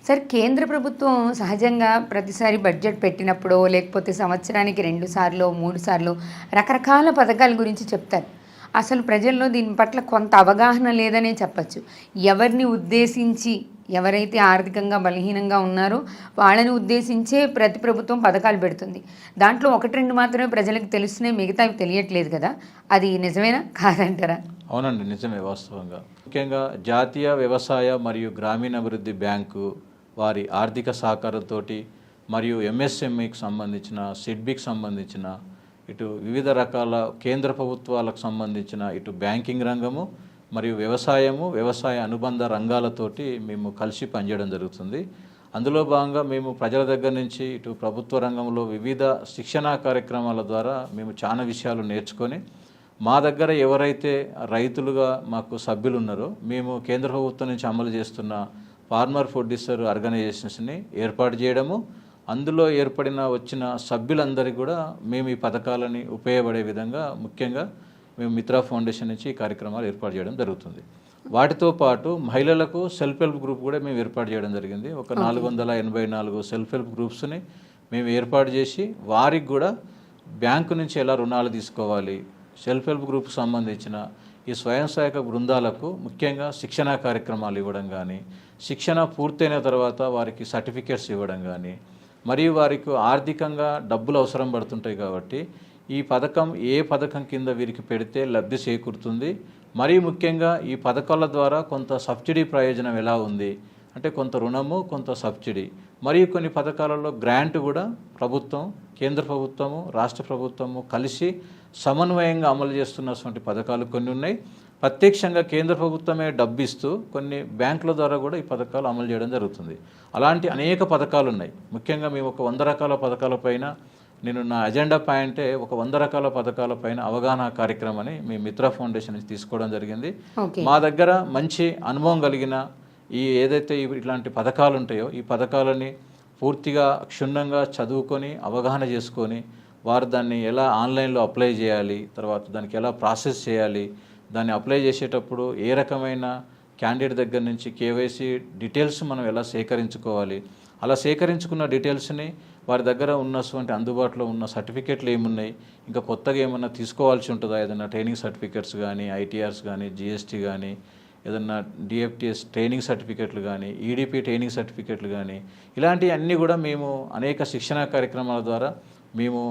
Sir కేంద్ర ప్రభుత్వం సహజంగా ప్రతిసారి బడ్జెట్ పెట్టినప్పుడో లేకపోతే సంవత్సరానికి 2 సార్లో 3 సార్లు రకరకాల పథకాల గురించి చెప్తారు. అసలు ప్రజల్లో దీని పట్ల కొంత అవగాహన లేదనే చెప్పచ్చు. ఎవరిని ఉద్దేశించి ఎవరైతే ఆర్థికంగా బలహీనంగా ఉన్నారో వాళ్ళని ఉద్దేశించే ప్రతి ప్రభుత్వం పథకాలు పెడుతుంది. దాంట్లో 1, 2 మాత్రమే ప్రజలకు తెలుస్తున్నాయి, మిగతావి తెలియట్లేదు కదా. అది నిజమేనా కాదంటారా? అవునండి, నిజమే. వాస్తవంగా ముఖ్యంగా జాతీయ వ్యవసాయ మరియు గ్రామీణాభివృద్ధి బ్యాంకు వారి ఆర్థిక సహకారంతో మరియు ఎంఎస్ఎంఈకి సంబంధించిన సిడ్బికి సంబంధించిన ఇటు వివిధ రకాల కేంద్ర ప్రభుత్వాలకు సంబంధించిన ఇటు బ్యాంకింగ్ రంగము మరియు వ్యవసాయ అనుబంధ రంగాలతోటి మేము కలిసి పనిచేయడం జరుగుతుంది. అందులో భాగంగా మేము ప్రజల దగ్గర నుంచి ఇటు ప్రభుత్వ రంగంలో వివిధ శిక్షణా కార్యక్రమాల ద్వారా మేము చాలా విషయాలు నేర్చుకొని మా దగ్గర ఎవరైతే రైతులుగా మాకు సభ్యులు ఉన్నారో మేము కేంద్ర ప్రభుత్వం నుంచి అమలు చేస్తున్న ఫార్మర్ ప్రొడ్యూసర్ ఆర్గనైజేషన్స్ని ఏర్పాటు చేయడము, అందులో వచ్చిన సభ్యులందరికీ కూడా మేము ఈ పథకాలని ఉపయోగపడే విధంగా ముఖ్యంగా మేము మిత్రా ఫౌండేషన్ నుంచి ఈ కార్యక్రమాలు ఏర్పాటు చేయడం జరుగుతుంది. వాటితో పాటు మహిళలకు సెల్ఫ్ హెల్ప్ గ్రూప్ కూడా మేము ఏర్పాటు చేయడం జరిగింది. ఒక 484 సెల్ఫ్ హెల్ప్ గ్రూప్స్ని మేము ఏర్పాటు చేసి వారికి కూడా బ్యాంకు నుంచి ఎలా రుణాలు తీసుకోవాలి, సెల్ఫ్ హెల్ప్ గ్రూప్కి సంబంధించిన ఈ స్వయం సహాయక బృందాలకు ముఖ్యంగా శిక్షణా కార్యక్రమాలు ఇవ్వడం కానీ, శిక్షణ పూర్తయిన తర్వాత వారికి సర్టిఫికేట్స్ ఇవ్వడం కానీ, మరియు వారికి ఆర్థికంగా డబ్బులు అవసరం పడుతుంటాయి కాబట్టి ఈ పథకం ఏ పథకం కింద వీరికి పెడితే లబ్ధి చేకూరుతుంది, మరియు ముఖ్యంగా ఈ పథకాల ద్వారా కొంత సబ్సిడీ ప్రయోజనం ఎలా ఉంది అంటే కొంత రుణము కొంత సబ్సిడీ, మరియు కొన్ని పథకాలలో గ్రాంట్ కూడా ప్రభుత్వం, కేంద్ర ప్రభుత్వము, రాష్ట్ర ప్రభుత్వము కలిసి సమన్వయంగా అమలు చేస్తున్నటువంటి పథకాలు కొన్ని ఉన్నాయి. ప్రత్యక్షంగా కేంద్ర ప్రభుత్వమే డబ్బు ఇస్తూ కొన్ని బ్యాంకుల ద్వారా కూడా ఈ పథకాలు అమలు చేయడం జరుగుతుంది. అలాంటి అనేక పథకాలు ఉన్నాయి. ముఖ్యంగా మేము ఒక 100 రకాల పథకాలపైన, నేను నా అజెండా పాయింటే ఒక 100 రకాల పథకాలపైన అవగాహన కార్యక్రమాన్ని మీ మిత్రా ఫౌండేషన్ నుంచి తీసుకోవడం జరిగింది. మా దగ్గర మంచి అనుభవం కలిగిన ఏదైతే ఇట్లాంటి పథకాలు ఉంటాయో ఈ పథకాలని పూర్తిగా క్షుణ్ణంగా చదువుకొని అవగాహన చేసుకొని వారు దాన్ని ఎలా ఆన్లైన్లో అప్లై చేయాలి, తర్వాత దానికి ఎలా ప్రాసెస్ చేయాలి, దాన్ని అప్లై చేసేటప్పుడు ఏ రకమైన క్యాండిడేట్ దగ్గర నుంచి కేవైసీ డీటెయిల్స్ మనం ఎలా సేకరించుకోవాలి, అలా సేకరించుకున్న డీటెయిల్స్ని వారి దగ్గర ఉన్నటువంటి అందుబాటులో ఉన్న సర్టిఫికేట్లు ఏమున్నాయి, ఇంకా కొత్తగా ఏమన్నా తీసుకోవాల్సి ఉంటుందా, ఏదైనా ట్రైనింగ్ సర్టిఫికేట్స్ కానీ, ఐటీఆర్స్ కానీ, జిఎస్టీ కానీ, ఏదన్నా డిఎఫ్టిఎస్ ట్రైనింగ్ సర్టిఫికేట్లు కానీ, ఈడిపి ట్రైనింగ్ సర్టిఫికేట్లు కానీ, ఇలాంటివి అన్నీ కూడా మేము అనేక శిక్షణా కార్యక్రమాల ద్వారా మేము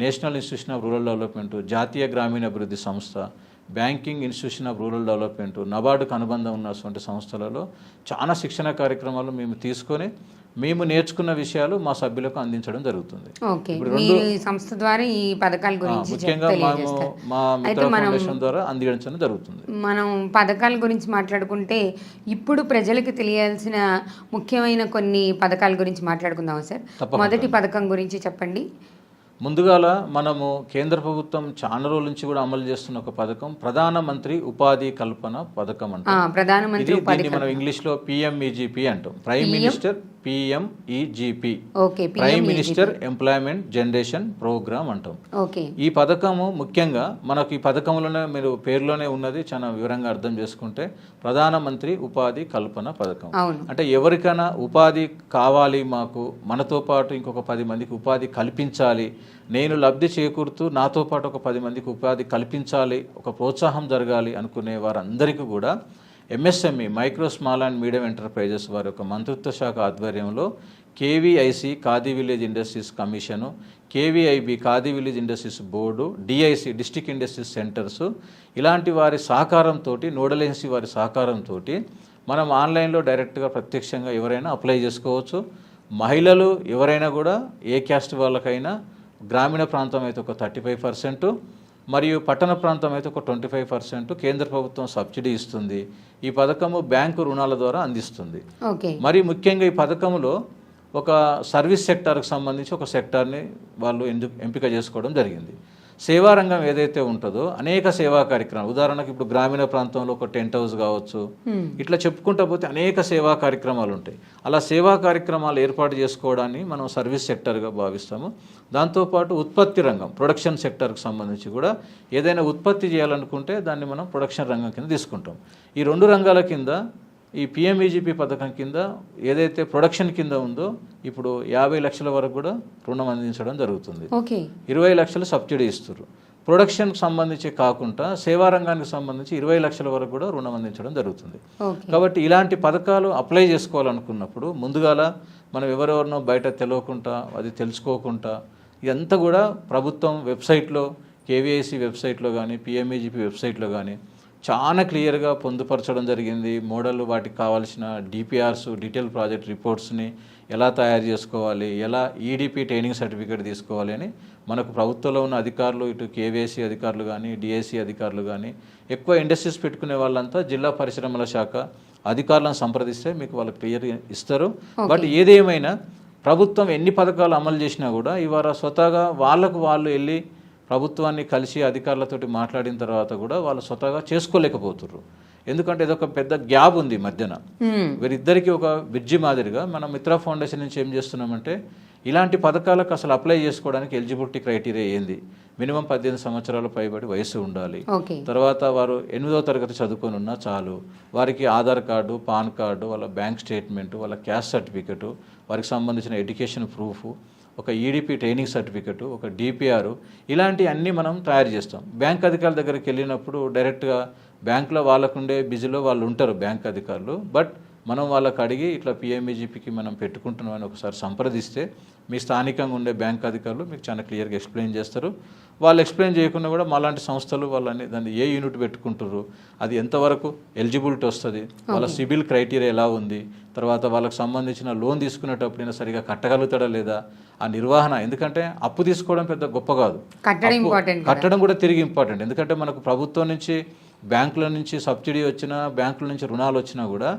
national institution of rural development, జాతీయ గ్రామీణాభివృద్ధి సంస్థ, banking institution of rural development, నబార్డుకు అనుబంధం ఉన్నటువంటి సంస్థలలో చాలా శిక్షణ కార్యక్రమాలు మేము తీసుకొని మేము నేర్చుకున్న విషయాలు మా సభ్యులకు అందించడం జరుగుతుంది. సంస్థ ద్వారా ఈ పథకాల గురించి ముఖ్యంగా మా మిత్ర ఫౌండేషన్ ద్వారా అందించడం జరుగుతుంది. మనం పథకాల గురించి మాట్లాడుకుంటే ఇప్పుడు ప్రజలకు తెలియాల్సిన ముఖ్యమైన కొన్ని పథకాల గురించి మాట్లాడుకుందాం సార్. మొదటి పథకం గురించి చెప్పండి. ముందుగాల మనము కేంద్ర ప్రభుత్వం చాలా రోజుల నుంచి కూడా అమలు చేస్తున్న ఒక పథకం ప్రధానమంత్రి ఉపాధి కల్పన పథకం అంటారు. మనం ఇంగ్లీష్లో పిఎంఈజీపీ అంటాం. Prime minister PMEGP, prime minister employment generation programme అంటాం. ఈ పథకము ముఖ్యంగా మనకు ఈ పథకంలోనే మీరు పేరులోనే ఉన్నది, చాలా వివరంగా అర్థం చేసుకుంటే ప్రధానమంత్రి ఉపాధి కల్పన పథకం. అంటే ఎవరికైనా ఉపాధి కావాలి, మాకు మనతో పాటు ఇంకొక 10 మందికి ఉపాధి కల్పించాలి, నేను లబ్ధి చేకూరుతూ నాతో పాటు ఒక 10 మందికి ఉపాధి కల్పించాలి, ఒక ప్రోత్సాహం జరగాలి అనుకునే వారందరికీ కూడా MSME micro small and medium enterprises వారి యొక్క మంత్రిత్వ శాఖ ఆధ్వర్యంలో KVIC khadi village industries commission, KVIB khadi village industries board, DIC district industries centres, ఇలాంటి వారి సహకారంతో, నోడల్ ఏజెన్సీ వారి సహకారంతో మనం ఆన్లైన్లో డైరెక్ట్గా ప్రత్యక్షంగా ఎవరైనా అప్లై చేసుకోవచ్చు. మహిళలు ఎవరైనా కూడా ఏ క్యాస్ట్ వాళ్ళకైనా, గ్రామీణ ప్రాంతం అయితే ఒక 35%, మరియు పట్టణ ప్రాంతం అయితే ఒక 25% కేంద్ర ప్రభుత్వం సబ్సిడీ ఇస్తుంది. ఈ పథకము బ్యాంకు రుణాల ద్వారా అందిస్తుంది. మరి ముఖ్యంగా ఈ పథకంలో ఒక సర్వీస్ సెక్టార్కి సంబంధించి ఒక సెక్టార్ని వాళ్ళు ఎంపిక చేసుకోవడం జరిగింది. సేవారంగం ఏదైతే ఉంటుందో అనేక సేవా కార్యక్రమాలు, ఉదాహరణకు ఇప్పుడు గ్రామీణ ప్రాంతంలో ఒక టెంట్ హౌస్ కావచ్చు, ఇట్లా చెప్పుకుంటా పోతే అనేక సేవా కార్యక్రమాలు ఉంటాయి. అలా సేవా కార్యక్రమాలు ఏర్పాటు చేసుకోవడాన్ని మనం సర్వీస్ సెక్టర్గా భావిస్తాము. దాంతోపాటు ఉత్పత్తి రంగం, ప్రొడక్షన్ సెక్టర్కి సంబంధించి కూడా ఏదైనా ఉత్పత్తి చేయాలనుకుంటే దాన్ని మనం ప్రొడక్షన్ రంగం కింద తీసుకుంటాం. ఈ 2 రంగాల కింద ఈ పిఎంఈజీపీ పథకం కింద ఏదైతే ప్రొడక్షన్ కింద ఉందో ఇప్పుడు 50 లక్షల వరకు కూడా రుణం అందించడం జరుగుతుంది. 20 లక్షలు సబ్సిడీ ఇస్తారు. ప్రొడక్షన్కి సంబంధించి కాకుండా సేవా రంగానికి సంబంధించి 20 లక్షల వరకు కూడా రుణం అందించడం జరుగుతుంది. కాబట్టి ఇలాంటి పథకాలు అప్లై చేసుకోవాలనుకున్నప్పుడు ముందుగాల మనం ఎవరెవరినో బయట తెలియకుండా అది తెలుసుకోకుండా ఇదంతా కూడా ప్రభుత్వం వెబ్సైట్లో కేవీఐసి వెబ్సైట్లో కానీ పిఎంఈజీపీ వెబ్సైట్లో కానీ చాలా క్లియర్గా పొందుపరచడం జరిగింది. మోడల్ వాటికి కావాల్సిన డిపిఆర్స్ డీటెయిల్ ప్రాజెక్ట్ రిపోర్ట్స్ని ఎలా తయారు చేసుకోవాలి, ఎలా ఈడిపి ట్రైనింగ్ సర్టిఫికేట్ తీసుకోవాలి అని మనకు ప్రభుత్వంలో ఉన్న అధికారులు ఇటు కేవీఐసి అధికారులు కానీ డిఎస్సి అధికారులు కానీ ఎక్కువ ఇండస్ట్రీస్ పెట్టుకునే వాళ్ళంతా జిల్లా పరిశ్రమల శాఖ అధికారులను సంప్రదిస్తే మీకు వాళ్ళు క్లియర్ ఇస్తారు. బట్ ఏదేమైనా ప్రభుత్వం ఎన్ని పథకాలు అమలు చేసినా కూడా ఇవాళ స్వతహాగా వాళ్ళకు వాళ్ళు వెళ్ళి ప్రభుత్వాన్ని కలిసి అధికారులతోటి మాట్లాడిన తర్వాత కూడా వాళ్ళు స్వతహాగా చేసుకోలేకపోతున్నారు. ఎందుకంటే ఇదొక పెద్ద గ్యాప్ ఉంది మధ్యన. వీరిద్దరికి ఒక బ్రిడ్జి మాదిరిగా మనం మిత్రా ఫౌండేషన్ నుంచి ఏం చేస్తున్నామంటే ఇలాంటి పథకాలకు అసలు అప్లై చేసుకోవడానికి ఎలిజిబిలిటీ క్రైటీరియా ఏంది, మినిమం 18 సంవత్సరాల పైబడి వయసు ఉండాలి, తర్వాత వారు 8వ తరగతి చదువుకొని ఉన్నా చాలు, వారికి ఆధార్ కార్డు, పాన్ కార్డు, వాళ్ళ బ్యాంక్ స్టేట్మెంటు, వాళ్ళ క్యాస్ట్ సర్టిఫికెటు, వారికి సంబంధించిన ఎడ్యుకేషన్ ప్రూఫ్, ఒక ఈడిపి ట్రైనింగ్ సర్టిఫికెట్, ఒక డిపిఆర్, ఇలాంటివి అన్నీ మనం తయారు చేస్తాం. బ్యాంక్ అధికారుల దగ్గరికి వెళ్ళినప్పుడు డైరెక్ట్గా బ్యాంకులో వాళ్ళకుండే బిజీలో వాళ్ళు ఉంటారు బ్యాంక్ అధికారులు. బట్ మనం వాళ్ళకి అడిగి ఇట్లా పిఎంఈజీపీకి మనం పెట్టుకుంటున్నామని ఒకసారి సంప్రదిస్తే మీ స్థానికంగా ఉండే బ్యాంక్ అధికారులు మీకు చాలా క్లియర్గా ఎక్స్ప్లెయిన్ చేస్తారు. వాళ్ళు ఎక్స్ప్లెయిన్ చేయకుండా కూడా మాలాంటి సంస్థలు వాళ్ళని దాన్ని ఏ యూనిట్ పెట్టుకుంటారు, అది ఎంతవరకు ఎలిజిబిలిటీ వస్తుంది, వాళ్ళ సిబిల్ క్రైటీరియా ఎలా ఉంది, తర్వాత వాళ్ళకి సంబంధించిన లోన్ తీసుకునేటప్పుడైనా సరిగా కట్టగలుగుతాడా లేదా, ఆ నిర్వహణ. ఎందుకంటే అప్పు తీసుకోవడం పెద్ద గొప్ప కాదు, కట్టడం కూడా తిరిగి ఇంపార్టెంట్. ఎందుకంటే మనకు ప్రభుత్వం నుంచి బ్యాంకుల నుంచి సబ్సిడీ వచ్చినా బ్యాంకుల నుంచి రుణాలు వచ్చినా కూడా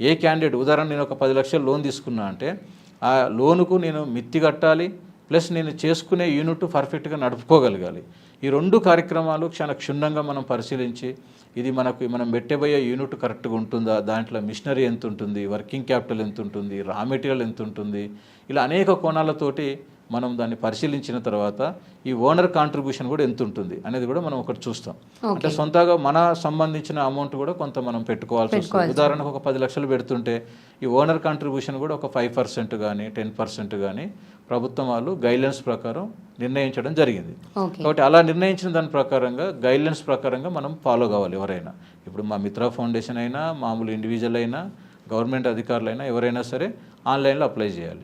ఏ క్యాండిడేట్, ఉదాహరణ నేను ఒక 10 లక్షలు లోన్ తీసుకున్నా అంటే ఆ లోనుకు నేను మిత్తి కట్టాలి, ప్లస్ నేను చేసుకునే యూనిట్ పర్ఫెక్ట్గా నడుపుకోగలగాలి. ఈ 2 కార్యక్రమాలు చాలా క్షుణ్ణంగా మనం పరిశీలించి ఇది మనం పెట్టబోయే యూనిట్ కరెక్ట్గా ఉంటుందా, దాంట్లో మిషనరీ ఎంత ఉంటుంది, వర్కింగ్ క్యాపిటల్ ఎంత ఉంటుంది, రా మెటీరియల్ ఎంత ఉంటుంది, ఇలా అనేక కోణాలతోటి మనం దాన్ని పరిశీలించిన తర్వాత ఈ ఓనర్ కాంట్రిబ్యూషన్ కూడా ఎంత ఉంటుంది అనేది కూడా మనం ఒకటి చూస్తాం. అంటే సొంతగా మన సంబంధించిన అమౌంట్ కూడా కొంత మనం పెట్టుకోవాల్సి వస్తుంది. ఉదాహరణకు ఒక 10 లక్షలు పెడుతుంటే ఈ ఓనర్ కాంట్రిబ్యూషన్ కూడా ఒక 5% కానీ 10% కానీ ప్రభుత్వం వాళ్ళు గైడ్లైన్స్ ప్రకారం నిర్ణయించడం జరిగింది. కాబట్టి అలా నిర్ణయించిన దాని ప్రకారంగా గైడ్లైన్స్ ప్రకారంగా మనం ఫాలో కావాలి. ఎవరైనా ఇప్పుడు మా మిత్రా ఫౌండేషన్ అయినా మామూలు ఇండివిజువల్ అయినా గవర్నమెంట్ అధికారులైనా ఎవరైనా సరే ఆన్లైన్లో అప్లై చేయాలి.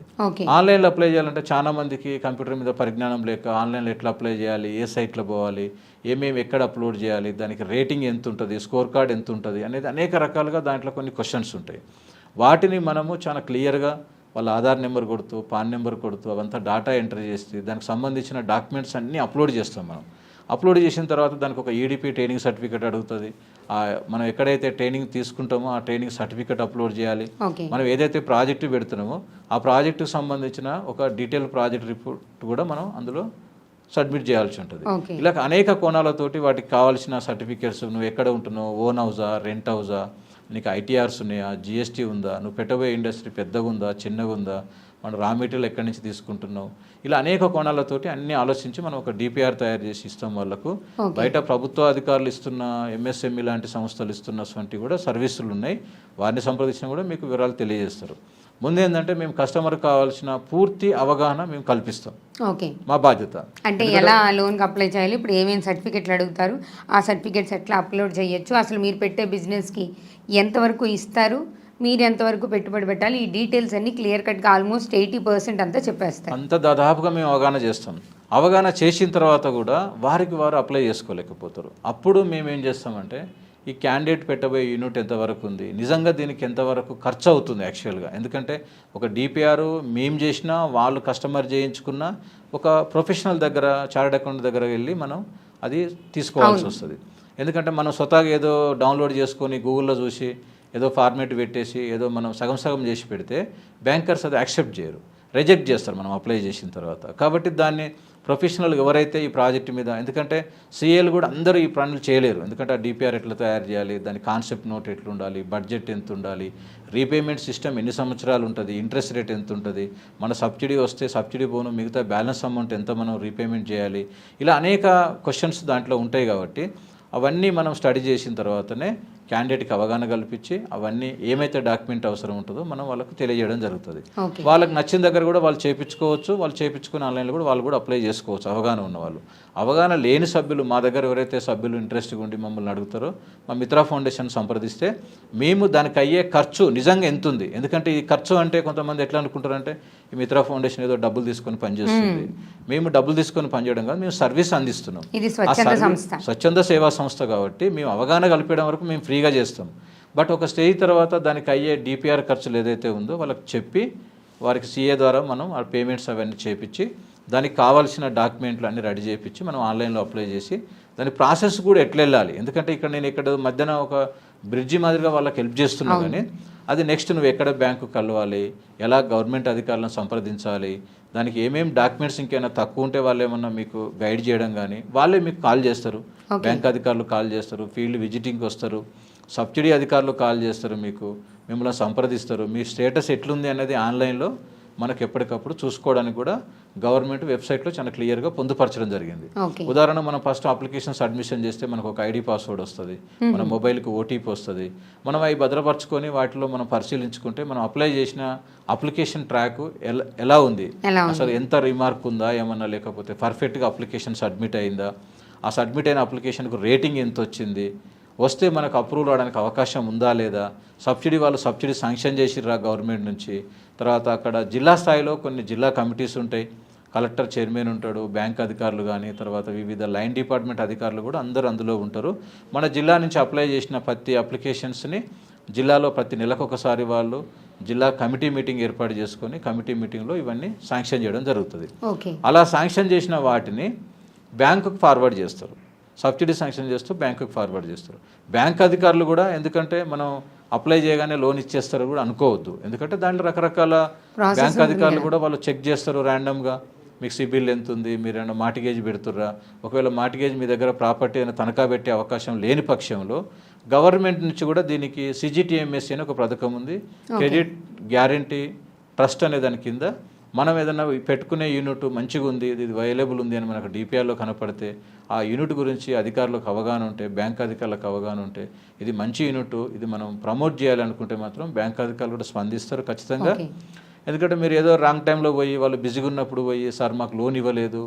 ఆన్లైన్లో అప్లై చేయాలంటే చాలా మందికి కంప్యూటర్ మీద పరిజ్ఞానం లేక ఆన్లైన్లో ఎట్లా అప్లై చేయాలి, ఏ సైట్లో పోవాలి, ఏమేమి ఎక్కడ అప్లోడ్ చేయాలి, దానికి రేటింగ్ ఎంత ఉంటుంది, స్కోర్ కార్డ్ ఎంత ఉంటుంది అనేది అనేక రకాలుగా దాంట్లో కొన్ని క్వశ్చన్స్ ఉంటాయి. వాటిని మనము చాలా క్లియర్గా వాళ్ళ ఆధార్ నెంబర్ కొడుతూ పాన్ నెంబర్ కొడుతూ అవంతా డేటా ఎంటర్ చేసి దానికి సంబంధించిన డాక్యుమెంట్స్ అన్నీ అప్లోడ్ చేస్తాం. మనం అప్లోడ్ చేసిన తర్వాత దానికి ఒక ఈడిపి ట్రైనింగ్ సర్టిఫికేట్ అడుగుతుంది. మనం ఎక్కడైతే ట్రైనింగ్ తీసుకుంటామో ఆ ట్రైనింగ్ సర్టిఫికేట్ అప్లోడ్ చేయాలి. మనం ఏదైతే ప్రాజెక్టు పెడుతున్నామో ఆ ప్రాజెక్టుకు సంబంధించిన ఒక డీటెయిల్ ప్రాజెక్ట్ రిపోర్ట్ కూడా మనం అందులో సబ్మిట్ చేయాల్సి ఉంటుంది. ఇలా అనేక కోణాలతోటి వాటికి కావాల్సిన సర్టిఫికేట్స్, నువ్వు ఎక్కడ ఉంటున్నావు, ఓన్ హౌజా, రెంట్ హౌజా, నీకు ఐటీఆర్స్ ఉన్నాయా, జిఎస్టీ ఉందా, నువ్వు పెట్టబోయే ఇండస్ట్రీ పెద్దగా ఉందా, చిన్నగా ఉందా, మన రా మెటీరియల్ ఎక్కడి నుంచి తీసుకుంటున్నావు, ఇలా అనేక కోణాలతోటి అన్ని ఆలోచించి మనం ఒక డిపిఆర్ తయారు చేసి ఇస్తాం వాళ్ళకు. బయట ప్రభుత్వ అధికారులు ఇస్తున్న ఎంఎస్ఎంఈ లాంటి సంస్థలు ఇస్తున్నటువంటి కూడా సర్వీసులు ఉన్నాయి, వారిని సంప్రదించినా కూడా మీకు వివరాలు తెలియజేస్తారు. ముందు ఏంటంటే మేము కస్టమర్కి కావాల్సిన పూర్తి అవగాహన మేము కల్పిస్తాం, మా బాధ్యత. అంటే ఎలా లోన్కి అప్లై చేయాలి, ఇప్పుడు ఏమేమి సర్టిఫికెట్లు అడుగుతారు, ఆ సర్టిఫికెట్స్ ఎట్లా అప్లోడ్ చేయొచ్చు, అసలు మీరు పెట్టే బిజినెస్కి ఎంతవరకు ఇస్తారు, మీరు ఎంతవరకు పెట్టుబడి పెట్టాలి, ఈ డీటెయిల్స్ అన్ని క్లియర్ కట్గా ఆల్మోస్ట్ 80% అంతా చెప్పేస్తారు. అంత దాదాపుగా మేము అవగాహన చేస్తాం. అవగాహన చేసిన తర్వాత కూడా వారికి వారు అప్లై చేసుకోలేకపోతారు. అప్పుడు మేము ఏం చేస్తామంటే ఈ క్యాండిడేట్ పెట్టబోయే యూనిట్ ఎంతవరకు ఉంది, నిజంగా దీనికి ఎంతవరకు ఖర్చు అవుతుంది యాక్చువల్గా. ఎందుకంటే ఒక డిపిఆర్ మేము చేసినా వాళ్ళు కస్టమర్ చేయించుకున్న ఒక ప్రొఫెషనల్ దగ్గర చార్టెడ్ అకౌంట్ దగ్గర వెళ్ళి మనం అది తీసుకోవాల్సి వస్తుంది. ఎందుకంటే మనం స్వతహాగా ఏదో డౌన్లోడ్ చేసుకొని గూగుల్లో చూసి ఏదో ఫార్మేట్ పెట్టేసి ఏదో మనం సగం చేసి పెడితే బ్యాంకర్స్ అది యాక్సెప్ట్ చేయరు, రిజెక్ట్ చేస్తారు మనం అప్లై చేసిన తర్వాత. కాబట్టి దాన్ని ప్రొఫెషనల్ ఎవరైతే ఈ ప్రాజెక్ట్ మీద, ఎందుకంటే సిఏలు కూడా అందరూ ఈ పనులు చేయలేరు. ఎందుకంటే ఆ డిపిఆర్ ఎట్లా తయారు చేయాలి, దాని కాన్సెప్ట్ నోట్ ఎట్లా ఉండాలి, బడ్జెట్ ఎంత ఉండాలి, రీపేమెంట్ సిస్టమ్ ఎన్ని సంవత్సరాలు ఉంటుంది, ఇంట్రెస్ట్ రేట్ ఎంత ఉంటుంది, మన సబ్సిడీ వస్తే సబ్సిడీ పోను మిగతా బ్యాలెన్స్ అమౌంట్ ఎంత మనం రీపేమెంట్ చేయాలి, ఇలా అనేక క్వశ్చన్స్ దాంట్లో ఉంటాయి. కాబట్టి అవన్నీ మనం స్టడీ చేసిన తర్వాతనే క్యాండిడేట్కి అవగాహన కల్పించి అవన్నీ ఏమైతే డాక్యుమెంట్ అవసరం ఉంటుందో మనం వాళ్ళకు తెలియజేయడం జరుగుతుంది. ఓకే. వాళ్ళకి నచ్చిన దగ్గర కూడా వాళ్ళు చేయించుకోవచ్చు, వాళ్ళు చేయించుకుని ఆన్లైన్లో కూడా వాళ్ళు కూడా అప్లై చేసుకోవచ్చు అవగాహన ఉన్నవాళ్ళు. అవగాహన లేని సభ్యులు మా దగ్గర ఎవరైతే సభ్యులు ఇంట్రెస్ట్గా ఉండి మమ్మల్ని అడుగుతారో మా మిత్రా ఫౌండేషన్ సంప్రదిస్తే మేము దానికి అయ్యే ఖర్చు నిజంగా ఎంత ఉంది, ఎందుకంటే ఈ ఖర్చు అంటే కొంతమంది ఎట్లా అనుకుంటారంటే ఈ మిత్రా ఫౌండేషన్ ఏదో డబ్బులు తీసుకొని పనిచేస్తుంది. మేము డబ్బులు తీసుకొని పనిచేయడం కాదు, మేము సర్వీస్ అందిస్తున్నాం. ఇది స్వచ్ఛంద సంస్థ, స్వచ్ఛంద సేవా సంస్థ కాబట్టి మేము అవగాహన కల్పించడం వరకు మేము ఫ్రీగా చేస్తాం. బట్ ఒక స్టేజ్ తర్వాత దానికి అయ్యే డిపిఆర్ ఖర్చులు ఏదైతే ఉందో వాళ్ళకి చెప్పి వారికి సిఏ ద్వారా మనం ఆ పేమెంట్స్ అవన్నీ చేపించి దానికి కావాల్సిన డాక్యుమెంట్లు అన్నీ రెడీ చేయించి మనం ఆన్లైన్లో అప్లై చేసి దాని ప్రాసెస్ కూడా ఎట్లా వెళ్ళాలి. ఎందుకంటే నేను ఇక్కడ మధ్యన ఒక బ్రిడ్జి మాదిరిగా వాళ్ళకి హెల్ప్ చేస్తున్నాను, కానీ అది నెక్స్ట్ నువ్వు ఎక్కడ బ్యాంకు కలవాలి, ఎలా గవర్నమెంట్ అధికారులను సంప్రదించాలి, దానికి ఏమేమి డాక్యుమెంట్స్ ఇంకైనా తక్కువ ఉంటే వాళ్ళు ఏమన్నా మీకు గైడ్ చేయడం కానీ వాళ్ళే మీకు కాల్ చేస్తారు. బ్యాంక్ అధికారులు కాల్ చేస్తారు, ఫీల్డ్ విజిటింగ్కి వస్తారు, సబ్సిడీ అధికారులు కాల్ చేస్తారు, మిమ్మల్ని సంప్రదిస్తారు. మీ స్టేటస్ ఎట్లుంది అనేది ఆన్లైన్లో మనకు ఎప్పటికప్పుడు చూసుకోవడానికి కూడా గవర్నమెంట్ వెబ్సైట్లో చాలా క్లియర్గా పొందుపరచడం జరిగింది. ఉదాహరణ మనం ఫస్ట్ అప్లికేషన్ సబ్మిషన్ చేస్తే మనకు ఒక ఐడి పాస్వర్డ్ వస్తుంది, మన మొబైల్కి ఓటీపీ వస్తుంది. మనం అవి భద్రపరచుకొని వాటిలో మనం పరిశీలించుకుంటే మనం అప్లై చేసిన అప్లికేషన్ ట్రాక్ ఎలా ఉంది, అసలు ఎంత రిమార్క్ ఉందా ఏమన్నా, లేకపోతే పర్ఫెక్ట్గా అప్లికేషన్ సబ్మిట్ అయిందా, ఆ సబ్మిట్ అయిన అప్లికేషన్కు రేటింగ్ ఎంత వచ్చింది, వస్తే మనకు అప్రూవల్ అవడానికి అవకాశం ఉందా లేదా, వాళ్ళు సబ్సిడీ శాంక్షన్ చేసిర్రా గవర్నమెంట్ నుంచి. తర్వాత అక్కడ జిల్లా స్థాయిలో కొన్ని జిల్లా కమిటీస్ ఉంటాయి, కలెక్టర్ చైర్మన్ ఉంటాడు, బ్యాంక్ అధికారులు కానీ తర్వాత వివిధ లైన్ డిపార్ట్మెంట్ అధికారులు కూడా అందరూ అందులో ఉంటారు. మన జిల్లా నుంచి అప్లై చేసిన ప్రతి అప్లికేషన్స్ని జిల్లాలో ప్రతి నెలకు ఒకసారి వాళ్ళు జిల్లా కమిటీ మీటింగ్ ఏర్పాటు చేసుకొని కమిటీ మీటింగ్లో ఇవన్నీ శాంక్షన్ చేయడం జరుగుతుంది. అలా శాంక్షన్ చేసిన వాటిని బ్యాంకుకు ఫార్వర్డ్ చేస్తారు, సబ్సిడీ శాంక్షన్ చేస్తూ బ్యాంకుకి ఫార్వర్డ్ చేస్తారు. బ్యాంక్ అధికారులు కూడా, ఎందుకంటే మనం అప్లై చేయగానే లోన్ ఇచ్చేస్తారు కూడా అనుకోవద్దు, ఎందుకంటే దాంట్లో రకరకాల బ్యాంక్ అధికారులు కూడా వాళ్ళు చెక్ చేస్తారు ర్యాండమ్గా, మీకు సిబిల్ ఎంత ఉంది, మీరు ఏమైనా మార్టిగేజ్ పెడుతుర్రా, ఒకవేళ మార్టిగేజ్ మీ దగ్గర ప్రాపర్టీ అయినా తనఖా పెట్టే అవకాశం లేని పక్షంలో గవర్నమెంట్ నుంచి కూడా దీనికి సిజిటిఎంఎస్ అని ఒక పథకం ఉంది, క్రెడిట్ గ్యారంటీ ట్రస్ట్ అనే దాని కింద మనం ఏదైనా పెట్టుకునే యూనిట్ మంచిగా ఉంది, ఇది అవైలబుల్ ఉంది అని మనకు డిపిఆర్లో కనపడితే ఆ యూనిట్ గురించి అధికారులకు అవగాహన ఉంటే, బ్యాంక్ అధికారులకు అవగాహన ఉంటే ఇది మంచి యూనిట్, ఇది మనం ప్రమోట్ చేయాలనుకుంటే మాత్రం బ్యాంక్ అధికారులు కూడా స్పందిస్తారు ఖచ్చితంగా. ఎందుకంటే మీరు ఏదో రాంగ్ టైంలో పోయి వాళ్ళు బిజీగా ఉన్నప్పుడు పోయి సార్ మాకు లోన్ ఇవ్వలేదు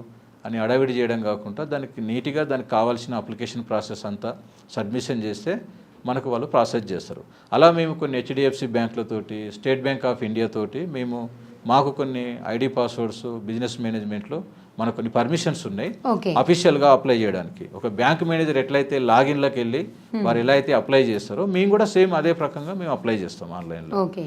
అని అడవిడి చేయడం కాకుండా దానికి నీట్గా దానికి కావాల్సిన అప్లికేషన్ ప్రాసెస్ అంతా సబ్మిషన్ చేస్తే మనకు వాళ్ళు ప్రాసెస్ చేస్తారు. అలా మేము కొన్ని హెచ్డిఎఫ్సి బ్యాంకులతోటి, స్టేట్ బ్యాంక్ ఆఫ్ ఇండియా తోటి మాకు కొన్ని ఐడి పాస్వర్డ్స్ బిజినెస్ మేనేజ్మెంట్లో మనకు కొన్ని పర్మిషన్స్ ఉన్నాయి అఫీషియల్గా అప్లై చేయడానికి. ఒక బ్యాంక్ మేనేజర్ ఎట్లయితే లాగిన్లోకి వెళ్ళి వారు ఎలా అయితే అప్లై చేస్తారో మేము కూడా సేమ్ అదే ప్రకంగా మేము అప్లై చేస్తాం ఆన్లైన్లో.